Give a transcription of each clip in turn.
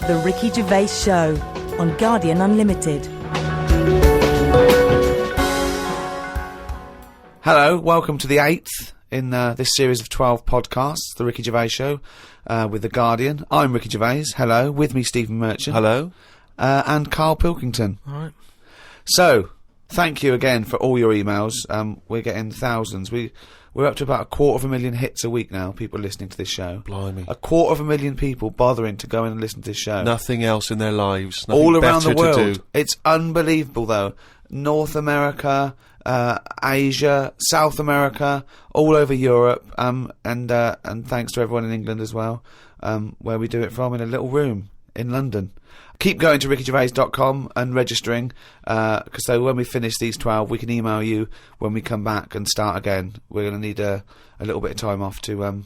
The Ricky Gervais Show on Guardian Unlimited. Hello, welcome to the 8th in this series of 12 podcasts, The Ricky Gervais Show, with The Guardian. I'm Ricky Gervais. Hello. With me, Stephen Merchant. Hello. And Karl Pilkington. All right. So, thank you again for all your emails. We're getting thousands. We're up to about 250,000 hits a week now, people listening to this show. Blimey. 250,000 people bothering to go in and listen to this show. Nothing else in their lives. Nothing All around the better to world. do. It's unbelievable, though. North America, Asia, South America, all over Europe, and thanks to everyone in England as well, where we do it from, in a little room in London. Keep going to rickygervais.com and registering, because so when we finish these 12, we can email you when we come back and start again. We're going to need a little bit of time off to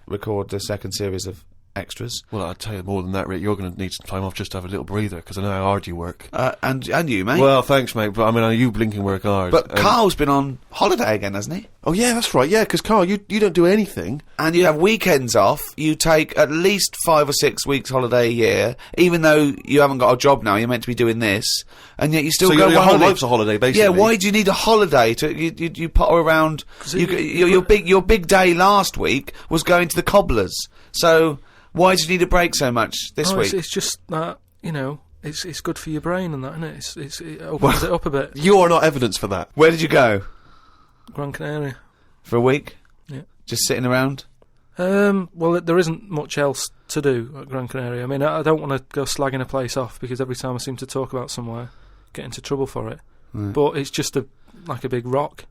record the second series of extras. Well, I'll tell you more than that, Rick. You're going to need some time off just to have a little breather, because I know how hard you work. And you, mate. Well, thanks, mate, but I mean, you blinking work hard. But Carl's been on holiday again, hasn't he? Oh, yeah, that's right, yeah, because, Carl, you don't do anything. And you have weekends off. You take at least 5 or 6 weeks holiday a year, even though you haven't got a job now, you're meant to be doing this, and yet you still go on your whole holiday. life's a holiday, basically. Yeah, why do you need a holiday? You potter around. Your big day last week was going to the cobblers. So why do you need a break so much this week? It's just that, it's good for your brain and that, isn't it? It opens it up a bit. You are not evidence for that. Where did you go? Gran Canaria. For a week? Yeah. Just sitting around? Well, there isn't much else to do at Gran Canaria. I mean, I don't want to go slagging a place off, because every time I seem to talk about somewhere, get into trouble for it. Right. But it's just like a big rock.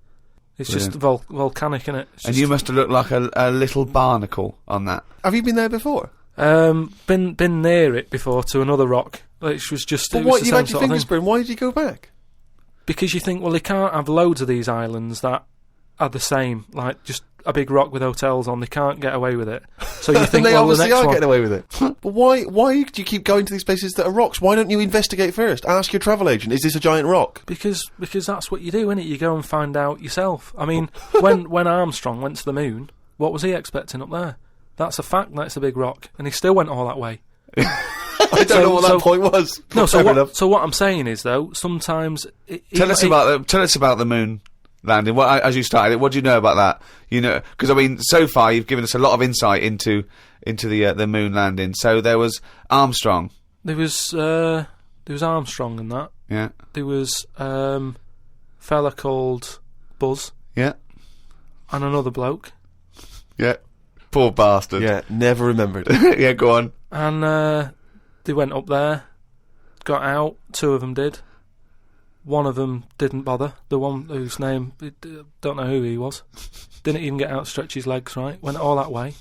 It's just volcanic, innit? And you must have looked like a little barnacle on that. Have you been there before? Been near it before, to another rock, which was just. But what, you had your fingers burned, why did you go back? Because you think, well, they can't have loads of these islands that are the same, like just a big rock with hotels on. They can't get away with it. So you think, they well, obviously the next are one, getting away with it. But why do you keep going to these places that are rocks? Why don't you investigate first? Ask your travel agent, is this a giant rock? Because that's what you do, innit? You go and find out yourself. I mean, when Armstrong went to the moon, what was he expecting up there? That's a fact. That's a big rock, and he still went all that way. I don't know what that point was. No, so what I'm saying is, though, sometimes tell us about the moon landing. As you started it, what do you know about that? Because I mean, so far you've given us a lot of insight into the moon landing. So there was Armstrong. There was Armstrong and that. Yeah. There was fella called Buzz. Yeah. And another bloke. Yeah. Poor bastard. Yeah, never remembered. Yeah, go on. And they went up there, got out. 2 of them did. One of them didn't bother. The one whose name, don't know who he was. Didn't even get out to stretch his legs, right? Went all that way.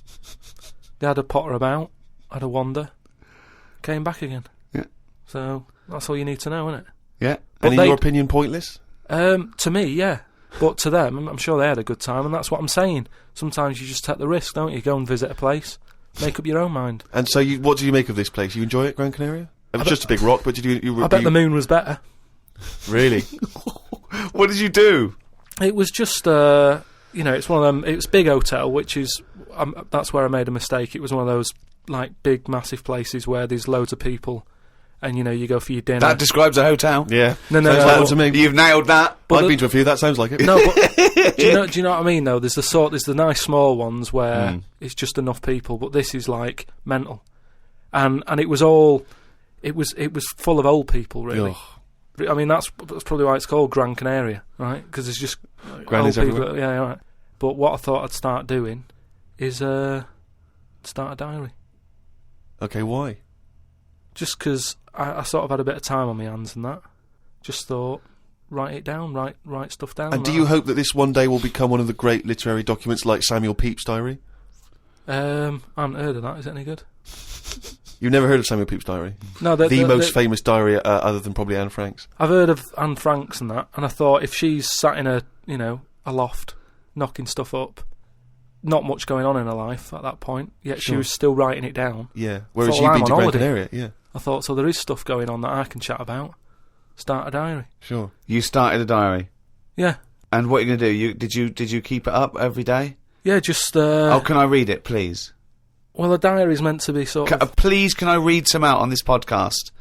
They had a potter about, had a wander, came back again. Yeah. So that's all you need to know, isn't it? Yeah. And in your opinion, pointless? To me, yeah. But to them, I'm sure they had a good time, and that's what I'm saying. Sometimes you just take the risk, don't you? Go and visit a place, make up your own mind. And so, what do you make of this place? You enjoy it, Gran Canaria? It was just a big rock, but did you? I bet the moon was better. Really? What did you do? It was just, it's one of them. It was big hotel, which is that's where I made a mistake. It was one of those like big, massive places where there's loads of people. And you go for your dinner. That describes a hotel. Yeah. No. Sounds like to me. You've nailed that. I've been to a few. That sounds like it. No, but do you know what I mean? Though there's the nice small ones where it's just enough people, but this is like mental, and it was full of old people, really. Ugh. I mean, that's probably why it's called Gran Canaria, right? Because there's just Grannies old people. everywhere. Yeah, right. But what I thought I'd start doing is start a diary. Okay, why? Just because I sort of had a bit of time on my hands and that. Just thought, write it down, write stuff down. And do you hope that this one day will become one of the great literary documents like Samuel Pepys' diary? I haven't heard of that. Is it any good? You've never heard of Samuel Pepys' diary? No, the most famous diary other than probably Anne Frank's. I've heard of Anne Frank's and that, and I thought if she's sat in a loft, knocking stuff up, not much going on in her life at that point, yet she was still writing it down. Yeah, whereas you've been to Gran Canaria, yeah. I thought, so there is stuff going on that I can chat about. Start a diary. Sure. You started a diary? Yeah. And what are you going to do? Did you keep it up every day? Yeah, just... can I read it, please? Well, a diary's meant to be sort of... Please, can I read some out on this podcast?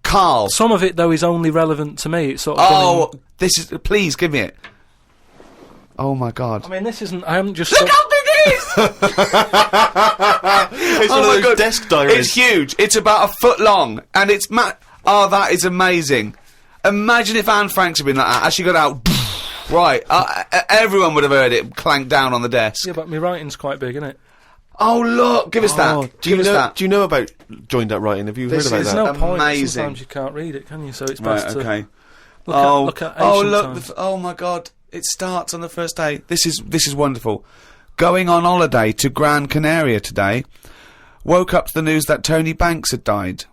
Karl. Some of it, though, is only relevant to me. It's sort of... Oh, this is... Please, give me it. Oh, my God. I mean, this isn't... I haven't just... Look how big it is! It's one of those desk diaries. It's huge. It's about a foot long, and it's oh, that is amazing. Imagine if Anne Franks had been like that, as she got out, right, everyone would have heard it clank down on the desk. Yeah, but my writing's quite big, isn't it? Oh, look, give us that. Do you know about joined up writing? Have you heard about is that? There's no point. Amazing. Sometimes you can't read it, can you? So it's Right, best okay. to look at ancient times. Oh my God, it starts on the first day. This is wonderful. Going on holiday to Gran Canaria today. Woke up to the news that Tony Banks had died.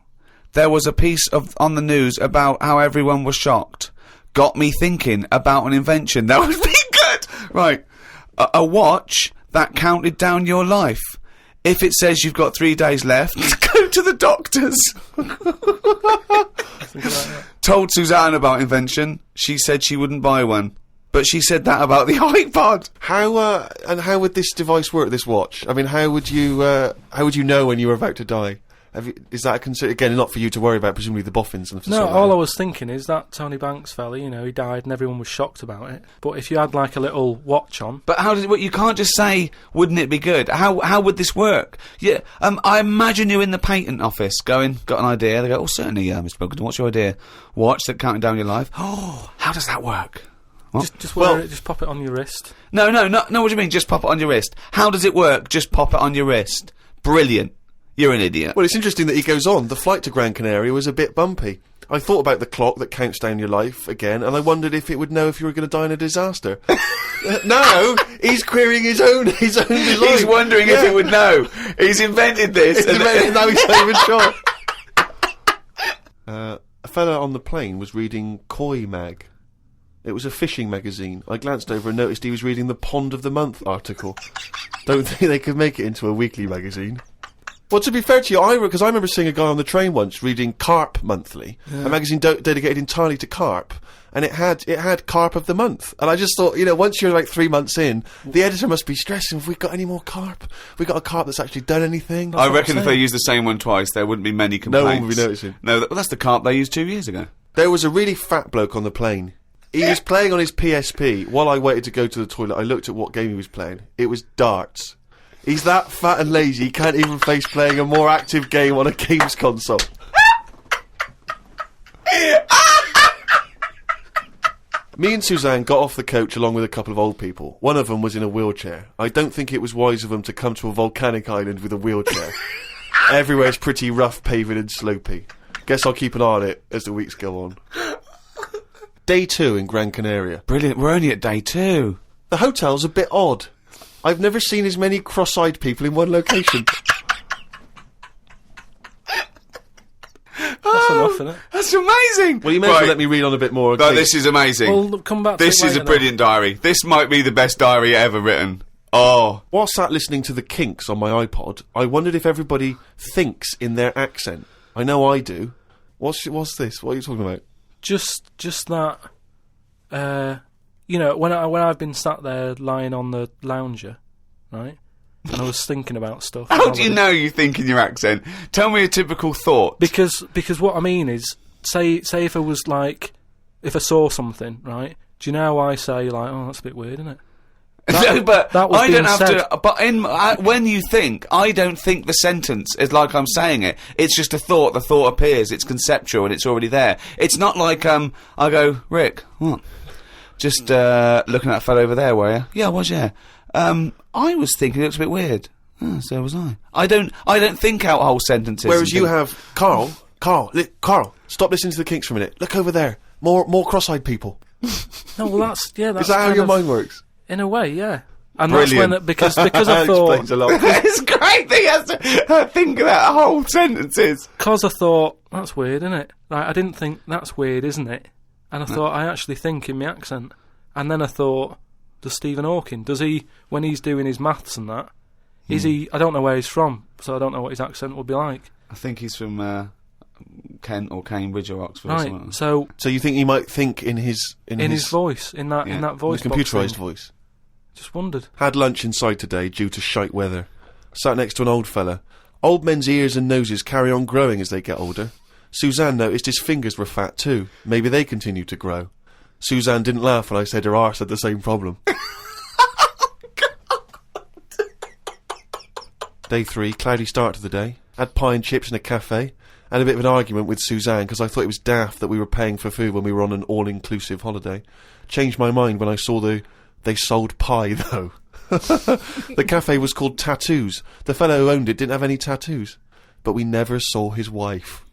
There was a piece on the news about how everyone was shocked. Got me thinking about an invention that would be good. Right, a watch that counted down your life. If it says you've got 3 days left, go to the doctors. Told Suzanne about invention. She said she wouldn't buy one. But she said that about the iPod. How would this device work? This watch. I mean, how would you know when you were about to die? Is that a concern? Again, not for you to worry about. Presumably the boffins and No, all I was thinking is that Tony Banks fella, you know, he died and everyone was shocked about it. But if you had like a little watch on, but how does it work? You can't just say, "Wouldn't it be good?" How would this work? Yeah, I imagine you in the patent office going, "Got an idea?" They go, "Oh, certainly, Mr. Pilkington. What's your idea?" Watch that counting down your life. Oh, how does that work? Just wear it, just pop it on your wrist. No. What do you mean? Just pop it on your wrist? How does it work? Just pop it on your wrist. Brilliant. You're an idiot. Well, it's interesting that he goes on. The flight to Gran Canaria was a bit bumpy. I thought about the clock that counts down your life again, and I wondered if it would know if you were going to die in a disaster. No, he's querying his own design. He's wondering if it would know. He's invented this. Now he's not even sure. A fella on the plane was reading Koi Mag. It was a fishing magazine. I glanced over and noticed he was reading the Pond of the Month article. Don't think they could make it into a weekly magazine. Well, to be fair to you, because I remember seeing a guy on the train once reading Carp Monthly, a magazine dedicated entirely to carp, and it had Carp of the Month. And I just thought, you know, once you're like 3 months in, the editor must be stressing, have we got any more carp? Have we got a carp that's actually done anything? I reckon if they used the same one twice, there wouldn't be many complaints. No one would be noticing. No, that's the carp they used 2 years ago. There was a really fat bloke on the plane. He was playing on his PSP. While I waited to go to the toilet, I looked at what game he was playing. It was darts. He's that fat and lazy, he can't even face playing a more active game on a games console. Me and Suzanne got off the coach along with a couple of old people. One of them was in a wheelchair. I don't think it was wise of them to come to a volcanic island with a wheelchair. Everywhere's pretty rough, paving and slopey. Guess I'll keep an eye on it as the weeks go on. Day 2 in Gran Canaria. Brilliant, we're only at day 2. The hotel's a bit odd. I've never seen as many cross-eyed people in one location. That's enough, isn't it? That's amazing! Well, you may as well let me read on a bit more. No, this is amazing. Well, come back to This it is a later brilliant diary. This might be the best diary ever written. Oh. While sat listening to the Kinks on my iPod, I wondered if everybody thinks in their accent. I know I do. What's this? What are you talking about? Just that, you know, when I've been sat there lying on the lounger, right, and I was thinking about stuff. How do you know you think in your accent? Tell me a typical thought. Because what I mean is, say if I was like, if I saw something, right, do you know how I say, like, oh, that's a bit weird, isn't it? No, but that was I don't have said. to. But when you think, I don't think the sentence is like I'm saying it. It's just a thought. The thought appears. It's conceptual and it's already there. It's not like I go, Rick, what? Just looking at that fellow over there, were you? Yeah, I was. Yeah. I was thinking it looks a bit weird. Oh, so was I. I don't think out whole sentences. Whereas you have Carl, stop listening to the Kinks for a minute. Look over there. More cross-eyed people. No, well, that's Is that how your mind works? In a way, yeah. And Brilliant. that's when because I thought explains a lot. It's great that he has to think of that whole sentences. Because I thought that's weird, isn't it? Like I didn't think that's weird, isn't it? And I thought I actually think in my accent. And then I thought, does Stephen Hawking, does he, when he's doing his maths and that, is he? I don't know where he's from, so I don't know what his accent would be like. I think he's from Kent or Cambridge or Oxford. Or something like that. So you think he might think in his voice, in that voice, computerised voice. Just wondered. Had lunch inside today due to shite weather. Sat next to an old fella. Old men's ears and noses carry on growing as they get older. Suzanne noticed his fingers were fat too. Maybe they continue to grow. Suzanne didn't laugh when I said her arse had the same problem. Day 3, cloudy start to the day. Had pie and chips in a cafe. Had a bit of an argument with Suzanne because I thought it was daft that we were paying for food when we were on an all-inclusive holiday. Changed my mind when I saw they sold pie though. The cafe was called Tattoos. The fellow who owned it didn't have any tattoos. But we never saw his wife.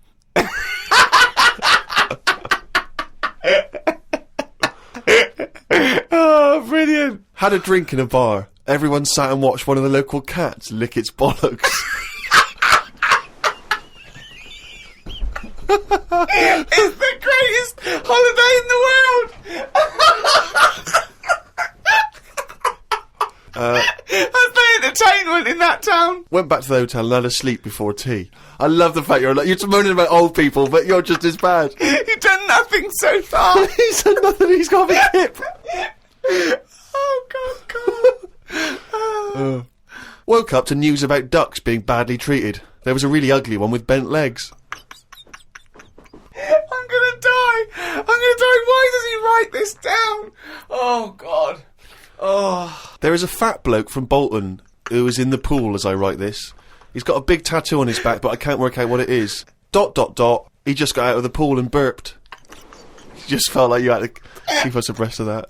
Oh, brilliant. Had a drink in a bar. Everyone sat and watched one of the local cats lick its bollocks. It's the greatest holiday in the world. That's the entertainment in that town. Went back to the hotel and had a sleep before tea. I love the fact you're moaning about old people, but you're just as bad. You've done nothing so far. He's done nothing, he's got a big hip. Oh, God. Woke up to news about ducks being badly treated. There was a really ugly one with bent legs. I'm gonna die. Why does he write this down? Oh, God. Oh. There is a fat bloke from Bolton who is in the pool as I write this. He's got a big tattoo on his back, but I can't work out what it is. ... He just got out of the pool and burped. You just felt like you had to keep us abreast of that.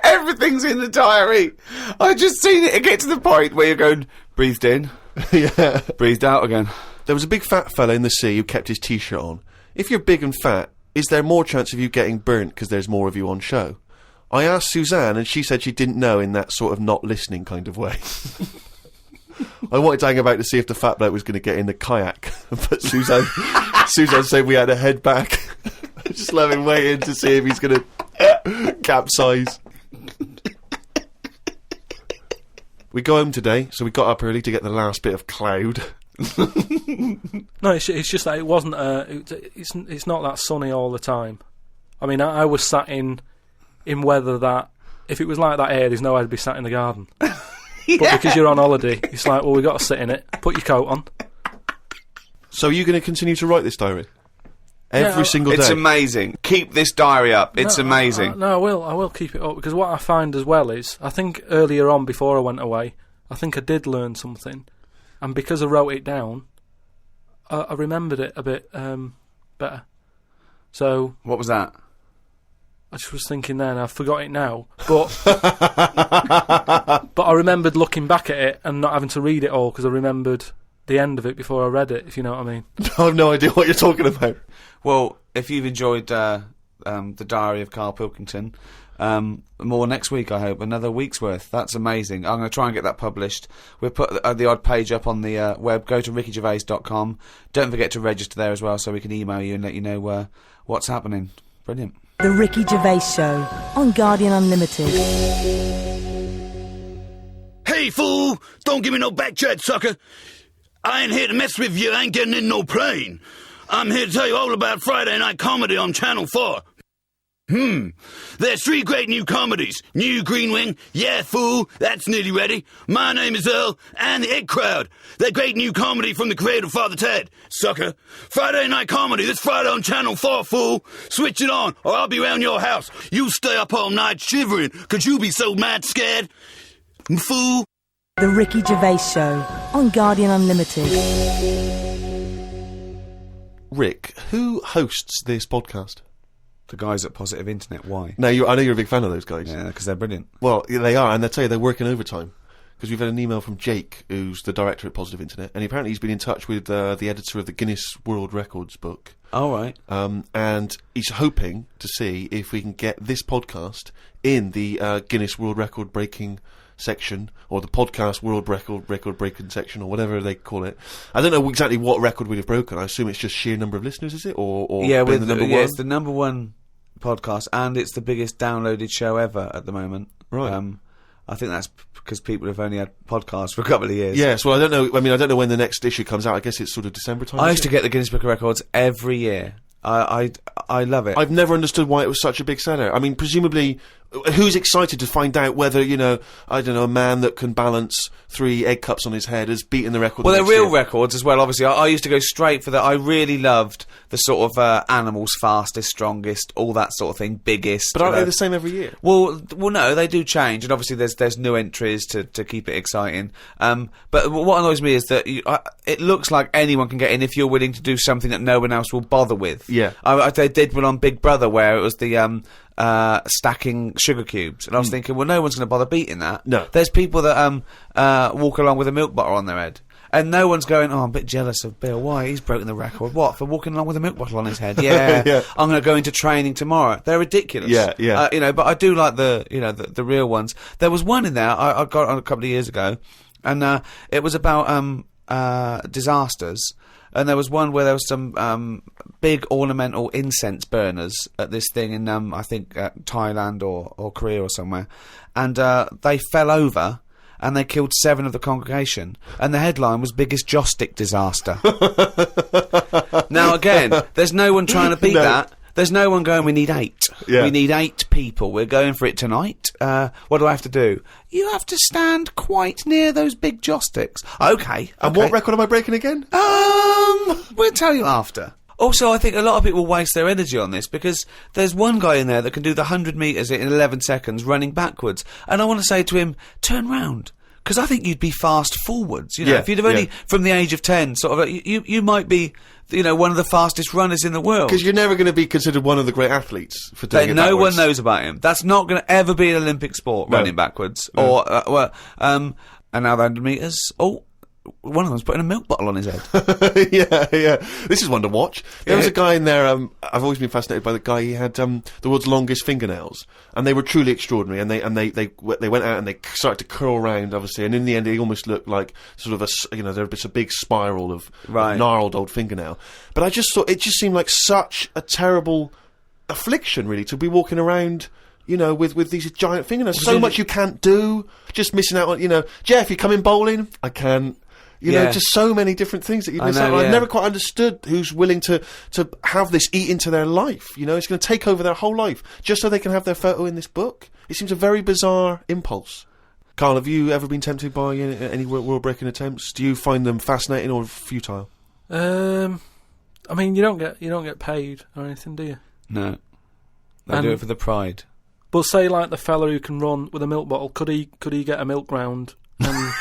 Everything's in the diary. I just seen it get to the point where you're going, breathed in, Yeah. breathed out again. There was a big fat fella in the sea who kept his t-shirt on. If you're big and fat, is there more chance of you getting burnt because there's more of you on show? I asked Suzanne and she said she didn't know in that sort of not listening kind of way. I wanted to hang about to see if the fat bloke was going to get in the kayak, but Suzanne said we had to head back. Just let him waiting to see if he's going to capsize. We go home today, so we got up early to get the last bit of cloud. No, it's just that it wasn't. It's not that sunny all the time. I mean, I was sat in weather that if it was like that here, there's no way I'd be sat in the garden. Yeah. But because you're on holiday, it's like, well, we got to sit in it. Put your coat on. So are you going to continue to write this diary? Every single day? It's amazing. Keep this diary up. It's amazing. No, I will keep it up, because what I find as well is, I think earlier on, before I went away, I think I did learn something. And because I wrote it down, I remembered it a bit better. So... What was that? I just was thinking then, I forgot it now, but but I remembered looking back at it and not having to read it all, because I remembered the end of it before I read it, if you know what I mean. I have no idea what you're talking about. Well, if you've enjoyed the diary of Karl Pilkington, more next week, I hope. Another week's worth. That's amazing. I'm going to try and get that published. We'll put the odd page up on the web. Go to rickygervais.com. Don't forget to register there as well, so we can email you and let you know what's happening. Brilliant. The Ricky Gervais Show on Guardian Unlimited. Hey, fool! Don't give me no back chat, sucker! I ain't here to mess with you. I ain't getting in no plane. I'm here to tell you all about Friday night comedy on Channel 4. There's 3 great new comedies. New Green Wing, yeah, fool, that's nearly ready. My Name is Earl, and The Egg Crowd. They're great new comedy from the creator of Father Ted, sucker. Friday night comedy, this Friday on Channel 4, fool. Switch it on, or I'll be round your house. You stay up all night shivering, 'cause you be so mad scared. Fool. The Ricky Gervais Show on Guardian Unlimited. Rick, who hosts this podcast? The guys at Positive Internet, why? Now, I know you're a big fan of those guys. Yeah, because they're brilliant. Well, they are, and I tell you, they're working overtime. Because we've had an email from Jake, who's the director at Positive Internet, and apparently he's been in touch with the editor of the Guinness World Records book. Oh, right. And he's hoping to see if we can get this podcast in the Guinness World Record breaking section, or the podcast world record breaking section, or whatever they call it. I don't know exactly what record we'd have broken. I assume it's just sheer number of listeners, is it? Or yeah, with the number one? It's the number one podcast, and it's the biggest downloaded show ever at the moment. Right. I think that's because people have only had podcasts for a couple of years. Yes, well, I don't know. I mean, I don't know when the next issue comes out. I guess it's sort of December time. I used to get the Guinness Book of Records every year. I love it. I've never understood why it was such a big seller. I mean, presumably, who's excited to find out whether, you know, I don't know, a man that can balance 3 egg cups on his head has beaten the record? Well, the they're next real year? records as well, obviously. I used to go straight for that. I really loved the sort of animals fastest, strongest, all that sort of thing, biggest. But aren't they the same every year? Well, no, they do change, and obviously there's new entries to keep it exciting. But what annoys me is that it looks like anyone can get in if you're willing to do something that no one else will bother with. Yeah. They did one on Big Brother where it was the stacking sugar cubes, and I was thinking, well, no one's going to bother beating that. No. There's people that walk along with a milk bottle on their head. And no one's going, oh, I'm a bit jealous of Bill. Why? He's broken the record. What? For walking along with a milk bottle on his head? Yeah. Yeah. I'm going to go into training tomorrow. They're ridiculous. Yeah, yeah. You know, but I do like the real ones. There was one in there I got on a couple of years ago, and it was about disasters. And there was one where there was some big ornamental incense burners at this thing in I think Thailand or Korea or somewhere, and they fell over. And they killed 7 of the congregation. And the headline was biggest joss stick disaster. Now, again, there's no one trying to beat that. There's no one going, we need 8. Yeah. We need 8 people. We're going for it tonight. What do I have to do? You have to stand quite near those big joss sticks. Okay. And what record am I breaking again? We'll tell you after. Also, I think a lot of people waste their energy on this because there's one guy in there that can do the 100 metres in 11 seconds running backwards. And I want to say to him, turn round. Because I think you'd be fast forwards. You know, Yeah, if you'd have only, from the age of 10, sort of, you might be, you know, one of the fastest runners in the world. Because you're never going to be considered one of the great athletes for doing it No backwards. one knows about him. That's not going to ever be an Olympic sport, No. running backwards. No. Or, and now the 100 metres. Oh, one of them's putting a milk bottle on his head. yeah. This is one to watch. There was a guy in there, I've always been fascinated by the guy, he had the world's longest fingernails, and they were truly extraordinary, and they went out and they started to curl round, obviously, and in the end they almost looked like sort of there's a big spiral of gnarled old fingernail. But I just thought, it just seemed like such a terrible affliction, really, to be walking around, you know, with these giant fingernails. So much you can't do, just missing out on, you know, Jeff, you coming bowling? I can't. You know, just so many different things that you miss out on. I've never quite understood who's willing to have this eat into their life. You know, it's going to take over their whole life just so they can have their photo in this book. It seems a very bizarre impulse. Karl, have you ever been tempted by any world-breaking attempts? Do you find them fascinating or futile? I mean, you don't get paid or anything, do you? No. They do it for the pride. But say, like, the fella who can run with a milk bottle, could he get a milk round? And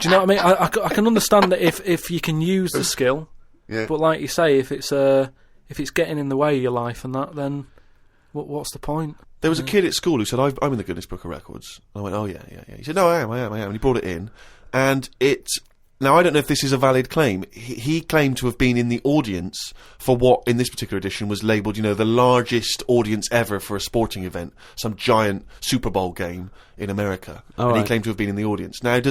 do you know what I mean? I can understand that if you can use the skill, but like you say, if it's getting in the way of your life and that, then what's the point? There was a kid at school who said, I'm in the Guinness Book of Records. And I went, oh, yeah. He said, no, I am. And he brought it in. And now, I don't know if this is a valid claim. He claimed to have been in the audience for what, in this particular edition, was labelled, you know, the largest audience ever for a sporting event, some giant Super Bowl game in America. He claimed to have been in the audience. Now, do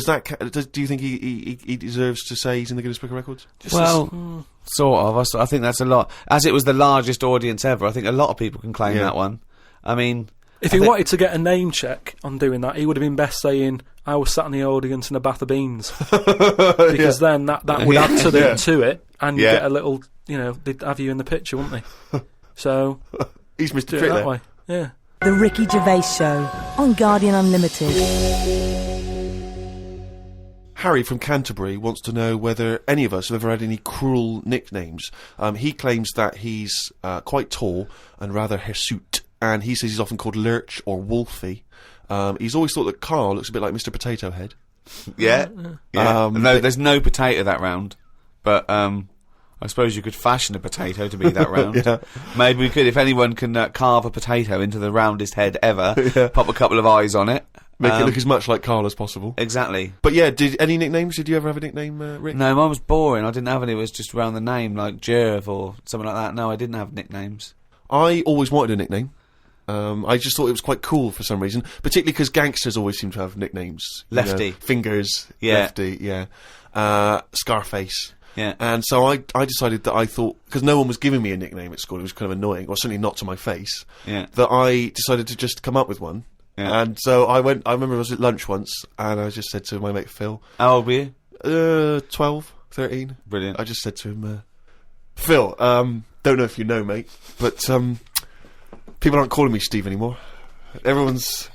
you think he deserves to say he's in the Guinness Book of Records? Sort of. I think that's a lot. As it was the largest audience ever, I think a lot of people can claim that one. I mean, if he wanted to get a name check on doing that, he would have been best saying, I was sat in the audience in a bath of beans. Because then that would add to it, and you get a little, you know, they'd have you in the picture, wouldn't they? So he's Mr. do Trick it that there. way. Yeah. The Ricky Gervais Show on Guardian Unlimited. Harry from Canterbury wants to know whether any of us have ever had any cruel nicknames. He claims that he's quite tall and rather hirsute, and he says he's often called Lurch or Wolfie. He's always thought that Karl looks a bit like Mr. Potato Head. Yeah. No, there's no potato that round, but I suppose you could fashion a potato to be that round. Yeah. Maybe we could, if anyone can carve a potato into the roundest head ever, pop a couple of eyes on it. Make it look as much like Karl as possible. Exactly. But yeah, any nicknames? Did you ever have a nickname, Rick? No, mine was boring. I didn't have any. It was just around the name, like Gerv or something like that. No, I didn't have nicknames. I always wanted a nickname. I just thought it was quite cool for some reason, particularly because gangsters always seem to have nicknames. Lefty. You know, Fingers. Yeah. Lefty, yeah. Scarface. Yeah. And so I decided that I thought, because no one was giving me a nickname at school, it was kind of annoying, or certainly not to my face, that I decided to just come up with one. Yeah. And so I remember I was at lunch once, and I just said to my mate Phil. How old were you? 12, 13. Brilliant. I just said to him, Phil, don't know if you know, mate, but people aren't calling me Steve anymore. Everyone's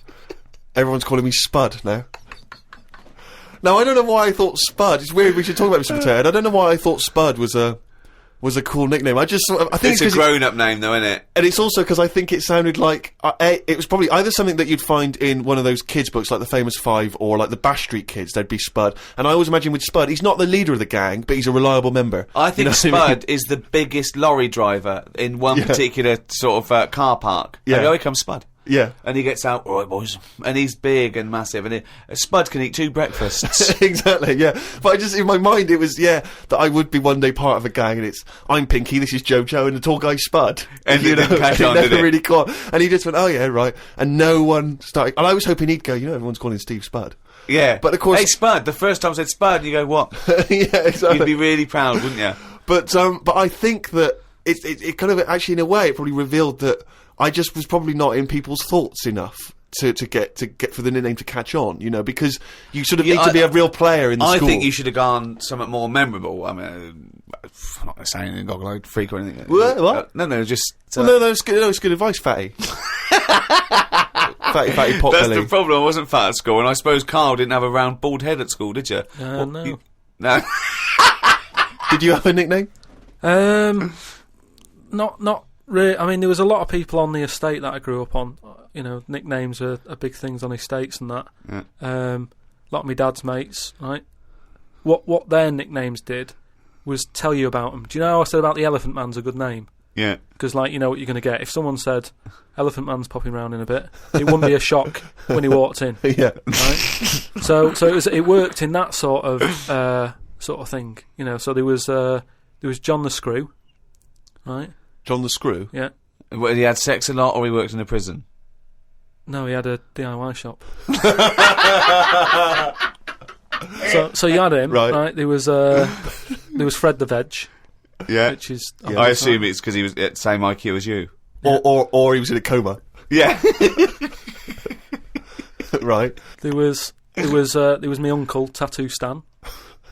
calling me Spud now. Now, I don't know why I thought Spud. It's weird. We should talk about Mr. Potato Head. I don't know why I thought Spud was a cool nickname. I think it's a grown-up name, though, isn't it? And it's also because I think it sounded like it was probably either something that you'd find in one of those kids' books, like the Famous Five, or like the Bash Street Kids. There'd be Spud, and I always imagine with Spud, he's not the leader of the gang, but he's a reliable member. I think Spud what I mean? is the biggest lorry driver in one particular sort of car park. Yeah. And here comes Spud. Yeah. And he gets out, all right, boys. And he's big and massive. And Spud can eat 2 breakfasts. Exactly, yeah. But I just, in my mind, it was, that I would be one day part of a gang, and it's, I'm Pinky, this is Jojo, and the tall guy's Spud. And you know, it didn't catch on, never did it? really caught. And he just went, oh yeah, right. And no one started, and I was hoping he'd go, everyone's calling Steve Spud. Yeah. But of course... Hey, Spud. The first time I said Spud, you go, what? Yeah, exactly. You'd be really proud, wouldn't you? But I think that it kind of, actually, in a way, it probably revealed that I just was probably not in people's thoughts enough to get for the nickname to catch on, because you sort of need to be a real player in the school. I think you should have gone something more memorable. I mean, I'm not going to say anything, goggle-eyed freak or anything. What? No, just... no, that's good advice, Fatty. fatty pot That's belly. the problem. I wasn't fat at school, and I suppose Carl didn't have a round bald head at school, did you? No. No. Did you have a nickname? Not really. I mean, there was a lot of people on the estate that I grew up on. Nicknames are big things on estates and that. Yeah. A lot of my dad's mates, right? What their nicknames did was tell you about them. Do you know how I said about the Elephant Man's a good name? Yeah. Because, you know what you're going to get. If someone said, Elephant Man's popping round in a bit, it wouldn't be a shock when he walked in. Yeah. Right? So it worked in that sort of thing. So there was John the Screw, right? John the Screw? Yeah. Well, he had sex a lot, or he worked in a prison? No, he had a DIY shop. So you had him, right? There was Fred the Veg. Yeah. Which is... I assume it's because he was at the same IQ as you. Or he was in a coma. Yeah. Right. There was my uncle, Tattoo Stan.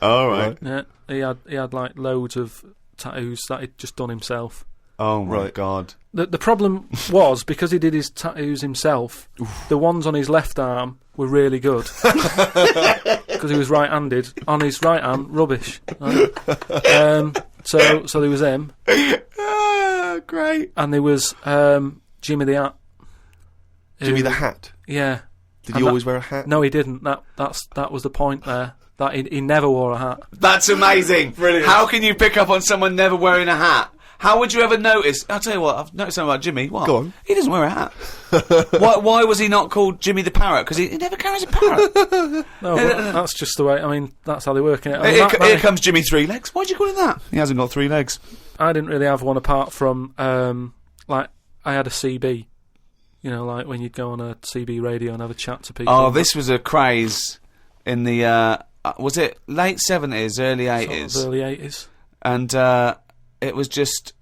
Oh, right. Yeah. He had like loads of tattoos that he'd just done himself. Oh my God. The problem was, because he did his tattoos himself, the ones on his left arm were really good. Because he was right-handed. On his right arm, rubbish. Right? So there was him. Great. And there was Jimmy the Hat. Jimmy the Hat? Yeah. Did he always wear a hat? No, he didn't. That was the point there. That he never wore a hat. That's amazing. Brilliant. How can you pick up on someone never wearing a hat? How would you ever notice? I'll tell you what, I've noticed something about Jimmy. What? Go on. He doesn't wear a hat. Why was he not called Jimmy the Parrot? Because he never carries a parrot. No, but that's just the way. I mean, that's how they work in it. Here comes Jimmy Three Legs. Why'd you call him that? He hasn't got 3 legs. I didn't really have one apart from, I had a CB. Like when you'd go on a CB radio and have a chat to people. Oh, this was a craze in the, was it late 70s, early 80s? Sort of early 80s. And it was just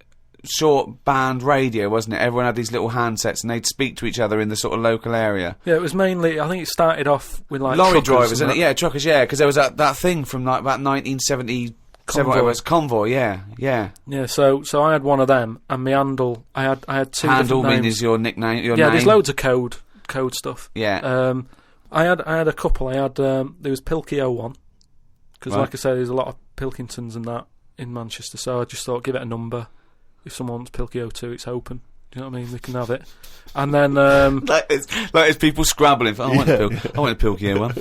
short band radio, wasn't it? Everyone had these little handsets and they'd speak to each other in the sort of local area. Yeah, it was mainly, I think it started off with like lorry truckers drivers, and isn't it? Yeah, truckers, yeah, because there was that thing from like about 1970. Convoy, yeah. Yeah, so I had one of them, and my handle, I had 2 handle different names. means your nickname, your yeah, name. there's loads of code stuff. Yeah. I had a couple. I had there was Pilky01, because Right. like I say, there's a lot of Pilkingtons and that in Manchester. So I just thought, give it a number. If someone wants Pilky02, it's open. Do you know what I mean? They can have it. And then like it's people scrabbling. I want a Pilky01.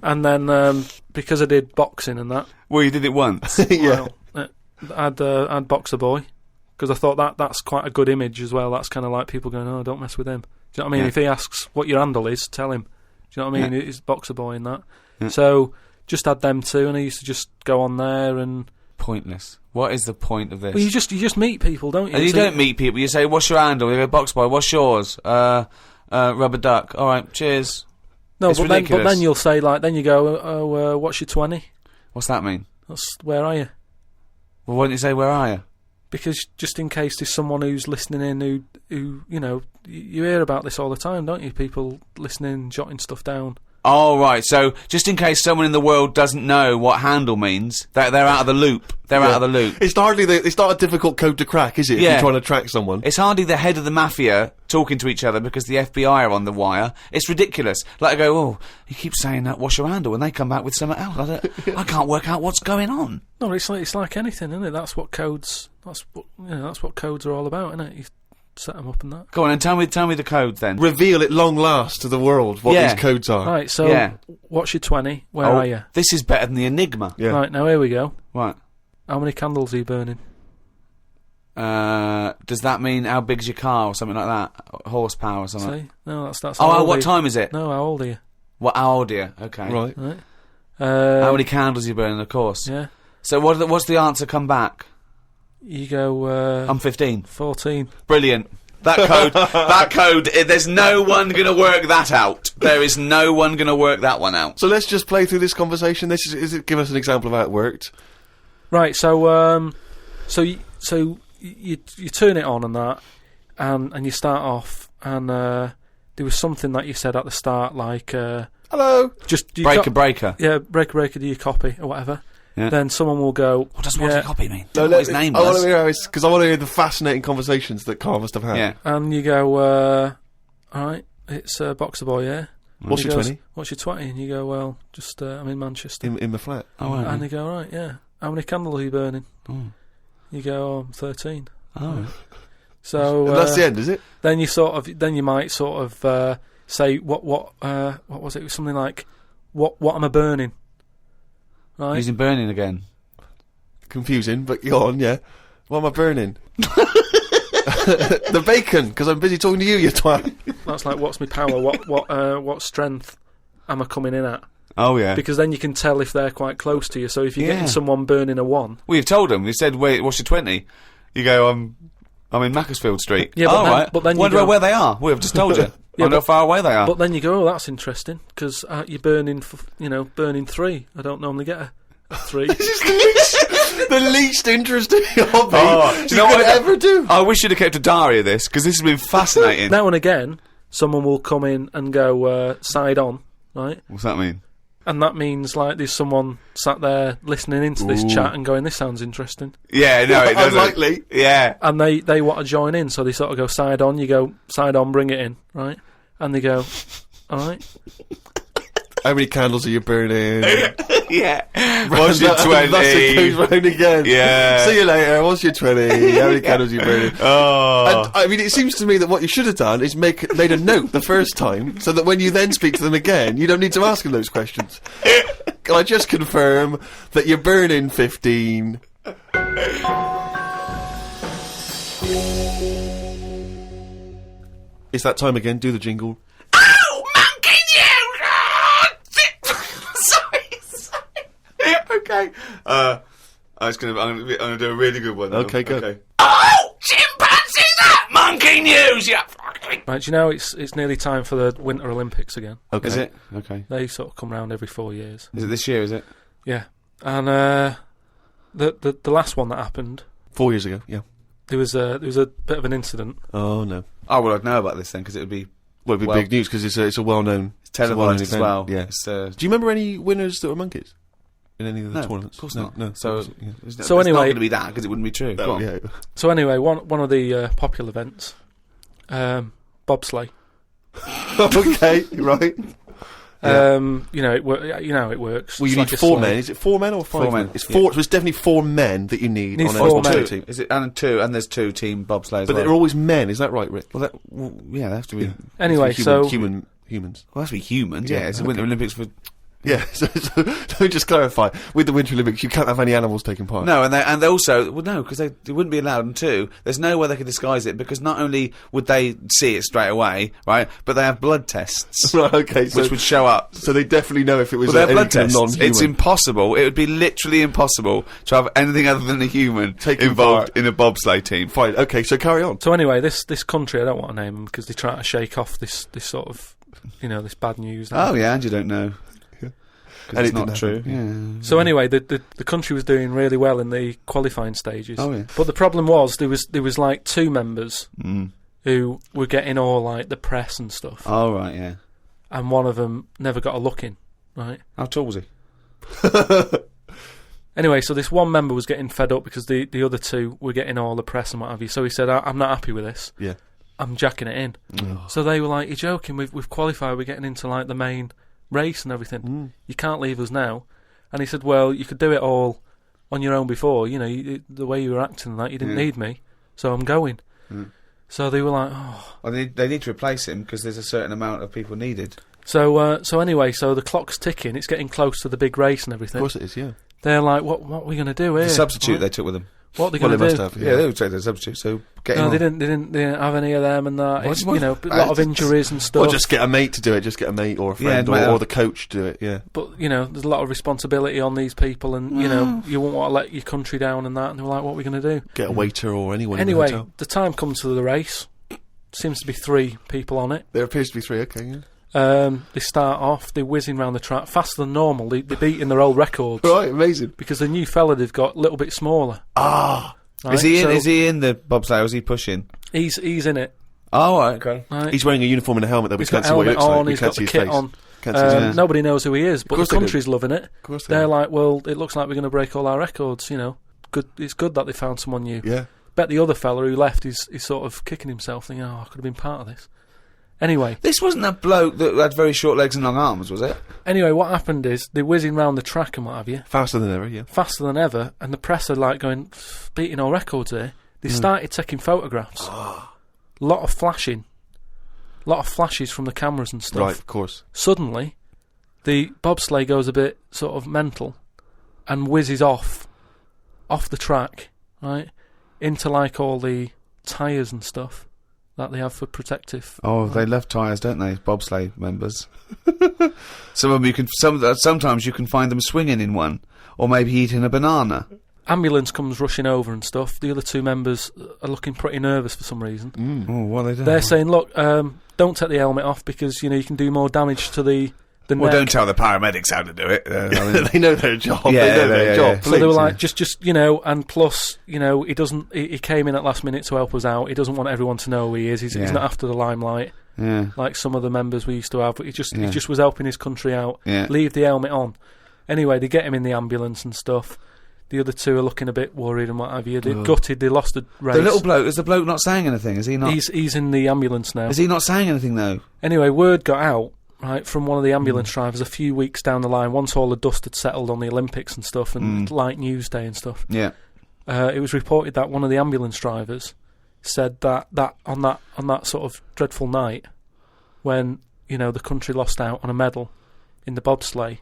And then because I did boxing and that. Well, you did it once. Yeah. Well, I'd Boxer Boy, because I thought that's quite a good image as well. That's kind of like people going, oh, don't mess with him. Do you know what I mean? Yeah. If he asks what your handle is, tell him. Do you know what I mean? Yeah. It's Boxer Boy and that. Yeah. So just had them 2, and I used to just go on there and... Pointless. What is the point of this? Well, you just meet people, don't you? And you don't meet people. You say, "What's your handle?" They go, "Box Boy." What's yours? Rubber duck. All right, cheers. No, It's but ridiculous. then you'll say, like, then you go, oh, what's your 20? What's that mean? That's, where are you? Well, why don't you say, "Where are you"? Because just in case there's someone who's listening in who you hear about this all the time, don't you? People listening, jotting stuff down. Oh, right. So, just in case someone in the world doesn't know what handle means, they're out of the loop. They're out of the loop. It's not a difficult code to crack, is it? If Yeah. you're trying to track someone. It's hardly the head of the mafia talking to each other because the FBI are on the wire. It's ridiculous. Like, I go, oh, he keeps saying that, what's your handle? And they come back with something else. I can't work out what's going on. No, it's like anything, isn't it? That's what codes are all about, isn't it? You set them up and that. Go on, and tell me the code then. Reveal at long last to the world what Yeah. these codes are. Right, so Yeah. what's your 20? Where are you? This is better than the Enigma. Yeah. Right, now here we go. Right. How many candles are you burning? Does that mean how big's your car or something like that? Horsepower or something? See? No, that's Oh, how old what are you? time is it? No, how old are you? What, how old are you? Okay. Right. Right. How many candles are you burning, of course? Yeah. So what's the answer come back? You go, I'm 15. 14. Brilliant. That code, there's no one going to work that out. There is no one going to work that one out. So let's just play through this conversation. Give us an example of how it worked. Right, so you turn it on and that, and you start off, and there was something that you said at the start, like Hello. just do you Breaker. yeah, breaker, do you copy or whatever? Yeah. Then someone will go, What does copy mean? No, What his name I want was. to hear because I want to hear the fascinating conversations that Carl must have had. Yeah. and you go, all right, it's Boxer Boy, yeah. What's And your he goes, 20? What's your 20? And you go, well, just I'm in Manchester. In the flat. Oh, right. And they go, right, yeah. How many candles are you burning? Oh. You go, oh, I'm 13. Oh. So And that's the end, is it? then you might sort of say what was it? It was something like what am I burning? Right? Using burning again. Confusing, but go on, yeah. What am I burning? The bacon, because I'm busy talking to you, you twat. That's like what's my power? What strength am I coming in at? Oh, yeah. Because then you can tell if they're quite close to you. So if you're Yeah. getting someone burning a 1, Well, you've told them. You said, wait, what's your 20? You go, I'm in Macclesfield Street. Yeah, oh, but then- right. but then you Wonder go- where they are. Well, I've just told you. Yeah, Wonder how but- far away they are. but then you go, oh, that's interesting because you're burning, burning 3. I don't normally get a 3. The least interesting hobby Oh, you could ever do. I wish you'd have kept a diary of this, because this has been fascinating. Now and again, someone will come in and go side on, right? What's that mean? And that means like there's someone sat there listening into this chat and going, "This sounds interesting," Yeah, no, it doesn't. Unlikely. Yeah. and they want to join in, so they sort of go side on. You go side on, bring it in, right? And they go, "All right." How many candles are you burning? Yeah. What's your 20? That's it goes round again. Yeah. See you later. What's your 20? How many candles are you burning? Oh. And, I mean, it seems to me that what you should have done is made a note the first time, so that when you then speak to them again, you don't need to ask them those questions. Can I just confirm that you're burning 15? It's that time again. Do the jingle. Oh, monkey Sorry. Okay. I'm gonna do a really good one. Okay, go. Oh, chimpanzees! Monkey news! Yeah. Right, do you know it's nearly time for the Winter Olympics again. Okay. Is it? Okay. They sort of come round every 4 years. Is it this year? Is it? Yeah, and the last one that happened, 4 years ago. Yeah. there was a bit of an incident. Oh no. Oh, well, I'd know about this then, because it would be Well, it'd be big news because it's a well-known. televised as event. well. Yeah. It's, Do you remember any winners that were monkeys in any of the no, tournaments? of course not. No. So, Yeah. it's So not anyway- going to be that, because it wouldn't be true. Go Oh, on. yeah. So anyway, one of the popular events, bobsleigh. Okay. Right. Yeah. It works. Well, you It's need like a 4 sleigh. men. Is it 4 men or 5 4 men? men, It's yeah. 4. So it's definitely 4 men that you need Need on a 4 football men. team. Is it and there's 2 team bobsleigh as But well. they're always men. Is that right, Rick? well, yeah, they have to be. Yeah. Anyway, Human- so humans. Well, that's be humans. Yeah, Yeah, it's the Winter Olympics for. Yeah. So let me just clarify. With the Winter Olympics, you can't have any animals taking part. No, and they also no, because they wouldn't be allowed. And 2, there's no way they could disguise it, because not only would they see it straight away, right, but they have blood tests Right. Okay. So, which would show up. so they definitely know if it was Well, they're any blood kind of tests. non-human. It's impossible. It would be literally impossible to have anything other than a human Taking involved part. in a bobsleigh team. Fine. Okay. So carry on. So anyway, this country, I don't want to name them because they try to shake off this sort of, this bad news. Oh yeah, and you don't know. And It's it not didn't true. happen. Yeah. So anyway, the country was doing really well in the qualifying stages. Oh, yeah. But the problem was there was like 2 members Mm. who were getting all like the press and stuff. Oh right, yeah. and one of them never got a look in, right? How tall was he? Anyway, so this one member was getting fed up because the other two were getting all the press and what have you. So he said, I'm not happy with this. Yeah. I'm jacking it in. So they were like, you're joking, we've qualified, we're getting into like the main race and everything. You can't leave us now. And he said, well, you could do it all on your own before, you know, the way you were acting and that, you didn't need me, so I'm going. So they were like, oh. Well, they need to replace him because there's a certain amount of people needed. So anyway, so the clock's ticking, it's getting close to the big race and everything. Of course it is, yeah. They're like, what are we going to do here? The substitute right? they took with them. What are they going to do? Must have, Yeah, they would take the substitute, so get him No, on. they didn't have any of them and that. It's, What? you know, a lot of injuries and stuff. Or just get a mate to do it, just get a mate or a friend or the coach to do it, yeah. But, you know, there's a lot of responsibility on these people and, you know, you won't want to let your country down and that. And they were like, what are we going to do? Get a waiter or anyone in Anyway, the hotel. the time comes to the race. Seems to be 3 people on it. There appears to be 3, okay, yeah. They start off, they're whizzing around the track faster than normal. They're beating their old records. Right, amazing. Because the new fella they've got a little bit smaller. Ah! Right? Is he in? So Is he in the bobsleigh? Or is he pushing? He's in it. Oh, right, okay. Right? He's wearing a uniform and a helmet, though. We He's can't got see what he helmet looks like. on, We he's can't got see the his kit face. on. Can't see his face. Nobody knows who he is, but the course they do. country's loving it. Of course they They're do. like, well, it looks like we're going to break all our records, you know. Good. It's good that they found someone new. Yeah. Bet the other fella who left is sort of kicking himself, thinking, oh, I could have been part of this. Anyway, This wasn't that bloke that had very short legs and long arms, was it? what happened is they're whizzing round the track and what have you, Faster than ever, yeah. faster than ever, and the press are like going, beating all records here. They started taking photographs. Lot of flashing. Lot of flashes from the cameras and stuff. Right, of course. Suddenly, the bobsleigh goes a bit sort of mental and whizzes off the track, right, into like all the tyres and stuff that they have for protective. Oh, they love tyres, don't they? Bobsleigh members. Some of them you can. Sometimes you can find them swinging in one, or maybe eating a banana. Ambulance comes rushing over and stuff. The other 2 members are looking pretty nervous for some reason. Oh, what are they doing? They're saying, look, don't take the helmet off because, you know, you can do more damage to the Well, neck. don't tell the paramedics how to do it. They know their job. Yeah, they know their yeah, job. yeah. So they were Please. like, just you know, and plus, you know, he came in at last minute to help us out. He doesn't want everyone to know who he is. He's not after the limelight Yeah. like some of the members we used to have. But he just Yeah. was helping his country out. Yeah. Leave the helmet on. Anyway, they get him in the ambulance and stuff. The other 2 are looking a bit worried and what have you. They're gutted. They lost the race. The little bloke, is the bloke not saying anything? Is he not? He's in the ambulance now. Is he not saying anything though? Anyway, word got out, right, from one of the ambulance drivers a few weeks down the line, once all the dust had settled on the Olympics and stuff, and light news day and stuff. Yeah. It was reported that one of the ambulance drivers said that on that sort of dreadful night, when, you know, the country lost out on a medal in the bobsleigh,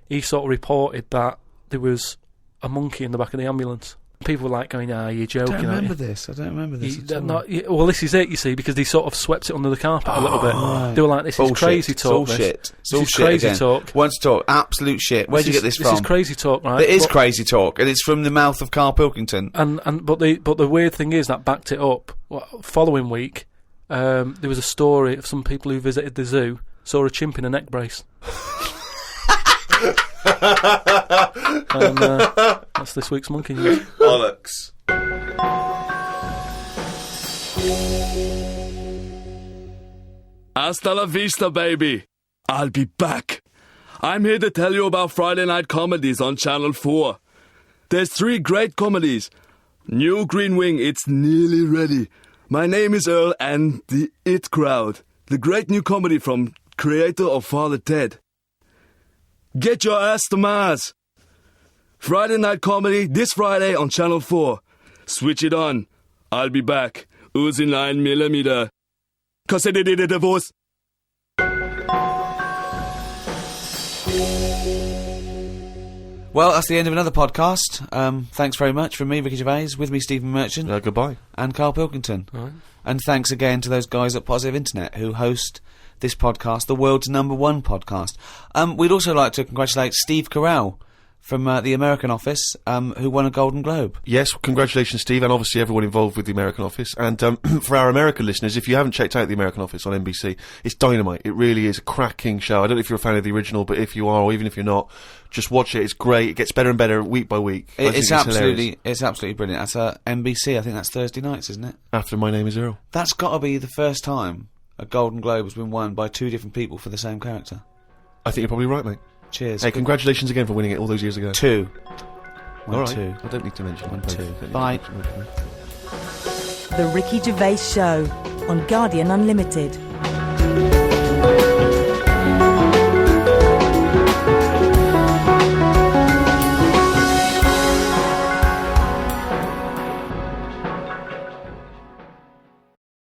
he sort of reported that there was a monkey in the back of the ambulance. People were like going, you're joking. I don't remember this. I don't remember this at all. Well, this is it, you see, because they sort of swept it under the carpet a little bit. Right. They were like, this is crazy talk. Bullshit. This is crazy talk. Once talk. Absolute shit. Where'd you get this from? This is crazy talk, right? It is crazy talk, and it's from the mouth of Karl Pilkington. But the weird thing is that backed it up. Following week, there was a story of some people who visited the zoo saw a chimp in a neck brace. And that's this week's Monkey News. Bollocks. Hasta la vista, baby. I'll be back. I'm here to tell you about Friday night comedies on Channel 4. There's 3 great comedies. New Green Wing, it's nearly ready. My Name is Earl and The It Crowd. The great new comedy from creator of Father Ted. Get your ass to Mars. Friday night comedy this Friday on Channel 4. Switch it on. I'll be back. Uzi 9mm. Cause I did it at the voice. Well, that's the end of another podcast. Thanks very much from me, Ricky Gervais, with me, Stephen Merchant, Goodbye. and Karl Pilkington. Right. And thanks again to those guys at Positive Internet who host this podcast, the world's #1 podcast. We'd also like to congratulate Steve Carell from the American office, who won a Golden Globe. Yes, congratulations, Steve, and obviously everyone involved with the American office. And for our American listeners, if you haven't checked out the American office on NBC, it's dynamite. It really is a cracking show. I don't know if you're a fan of the original, but if you are, or even if you're not, just watch it. It's great. It gets better and better week by week. It's absolutely brilliant. That's NBC. I think that's Thursday nights, isn't it? After My Name is Earl. That's got to be the first time a Golden Globe has been won by 2 different people for the same character. I think you're probably right, mate. Cheers. Hey, congratulations again for winning it all those years ago. 2. All right. 2. I don't need to mention 1, both. 2. Don't need to Bye. mention both. The Ricky Gervais Show on Guardian Unlimited.